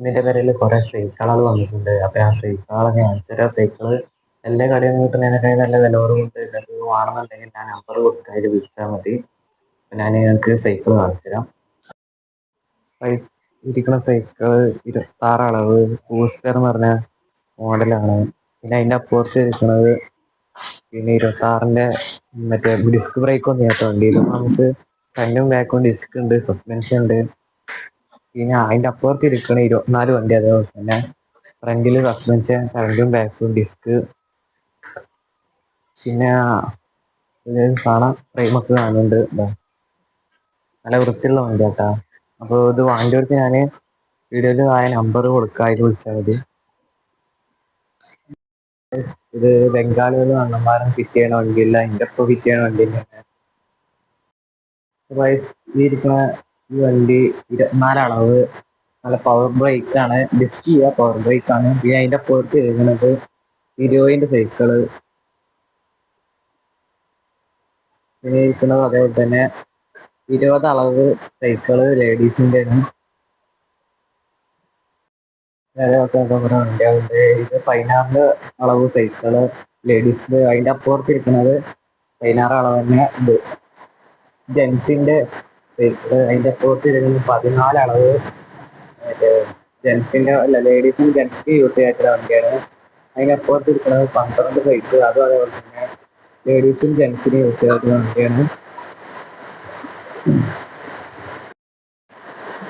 നിന്റെ പേരിൽ കുറെ സൈക്കിളുകൾ വന്നിട്ടുണ്ട്. അപ്പൊ ആ സൈക്കിളുകളൊക്കെ കാണിച്ചു തരാം. സൈക്കിള് എല്ലാ കടയിൽ നിന്ന് കിട്ടുന്നതിനൊക്കെ നല്ല വില കുറവുണ്ട്. നിങ്ങൾക്ക് വേണമെന്നുണ്ടെങ്കിൽ ഞാൻ നമ്പർ കൊടുക്കാം, അതിൽ വിളിച്ചാൽ മതി. ഞാൻ നിങ്ങൾക്ക് സൈക്കിൾ കാണിച്ചു തരാം. ഇരിക്കുന്ന സൈക്കിള് 26 അളവ് ബൂസ്റ്റർ എന്ന് പറഞ്ഞ മോഡലാണ്. പിന്നെ അതിന്റെ അപ്പുറത്ത് ഇരിക്കുന്നത് പിന്നെ 26ന്റെ മറ്റേ ഡിസ്ക് ബ്രേക്ക് ഒന്നും ചെയ്യാത്ത വണ്ടിയിൽ നമുക്ക് ഫ്രണ്ടും ബാക്കും ഡിസ്ക് ഉണ്ട്, സസ്പെൻഷൻ ഉണ്ട്. പിന്നെ അതിന്റെ അപ്പുറത്ത് ഇരിക്കണ 24 വണ്ടി അതേപോലെ തന്നെ ഫ്രണ്ടില് സസ്പെൻഷൻ, ഫ്രണ്ടും ബാക്കും ഡിസ്ക്. പിന്നെ കാണാം ഫ്രെയിമൊക്കെ കാണുന്നുണ്ട്. നല്ല വൃത്തിയുള്ള വണ്ടി കേട്ടാ. അപ്പോൾ ഇത് വാങ്ങിയവർക്ക് ഞാൻ വീഡിയോയിൽ ആയ നമ്പർ കൊടുക്കാം, അതിൽ വിളിച്ചാൽ മതി. ഇത് ബംഗാളികൾ അണ്ണന്മാരും ഫിറ്റ് ചെയ്യണ വണ്ടിയില്ല, എൻ്റെ ഒപ്പം ഫിറ്റ് ചെയ്യണ വണ്ടിയില്ല. ഈ ഇരിക്കുന്ന ഈ വണ്ടി 24 അളവ്, നല്ല പവർ ബ്രേക്ക് ആണ്, ഡിസ്ക് ചെയ്യുക പവർ ബ്രേക്ക് ആണ്. പിന്നെ അതിന്റെ പുറത്ത് ഇരിക്കുന്നത് ഹീറോയിന്റെ സൈക്കിള്. പിന്നെ ഇരിക്കുന്നത് അതേപോലെ തന്നെ 20 അളവ് സൈക്കിള് ലേഡീസിന്റെ ആണ്. വണ്ടിയുണ്ട്. ഇത് 16 അളവ് സൈക്കിള് ലേഡീസിന്റെ. അതിന്റെ അപ്പുറത്ത് ഇരിക്കുന്നത് 16 അളവ് തന്നെ ഇത് ജെൻസിന്റെ സൈക്കിള്. അതിന്റെ അപ്പുറത്ത് ഇരിക്കുന്നത് 14 അളവ് മറ്റേ ജെൻസിന്റെ അല്ല ലേഡീസിന് ജെൻസിന് യൂസ് ചെയ്യാത്ത വണ്ടിയാണ്. അതിനപ്പുറത്ത് ഇരിക്കുന്നത് 12 സൈക്കിൾ, അതും അതേപോലെ തന്നെ ലേഡീസും ജെൻസിനും യൂസ് ചെയ്യാത്ത വണ്ടിയാണ്.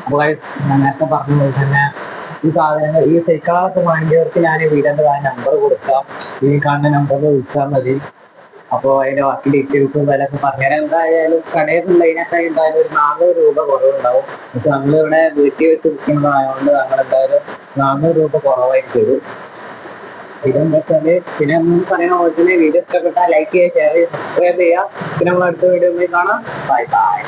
അപ്പോൾ ഞാൻ നേരത്തെ പറഞ്ഞ പോലെ തന്നെ ഈ സാധനങ്ങൾ ഈ സൈക്കിളുകളൊക്കെ വേണ്ടിയവർക്ക് ഞാൻ വീടിന്റെ നമ്പർ കൊടുക്കാം, ഈ കാണുന്ന നമ്പറിൽ വിളിച്ചാൽ മതി. അപ്പോൾ അതിന്റെ ബാക്കി ഡീറ്റെയിൽസും വിലയൊക്കെ പറഞ്ഞാൽ എന്തായാലും കടയിൽ നിന്നുള്ളതിനൊക്കെ എന്തായാലും ഒരു 400 രൂപ കുറവുണ്ടാവും. പക്ഷെ നമ്മളിവിടെ വീട്ടിൽ വെച്ച് വിൽക്കുന്നതായതുകൊണ്ട് നമ്മൾ എന്തായാലും 400 രൂപ കുറവായിട്ട് തരും. ഇതെന്താ വെച്ചാല് പിന്നെ ഒന്നും പറയുന്ന പോലെ തന്നെ വീഡിയോ ഇഷ്ടപ്പെട്ടാൽ ലൈക്ക് ചെയ്യുക, ഷെയർ ചെയ്യുക, സബ്സ്ക്രൈബ് ചെയ്യുക. പിന്നെ നമ്മൾ അടുത്ത വീഡിയോയിൽ കാണാം. Bye bye.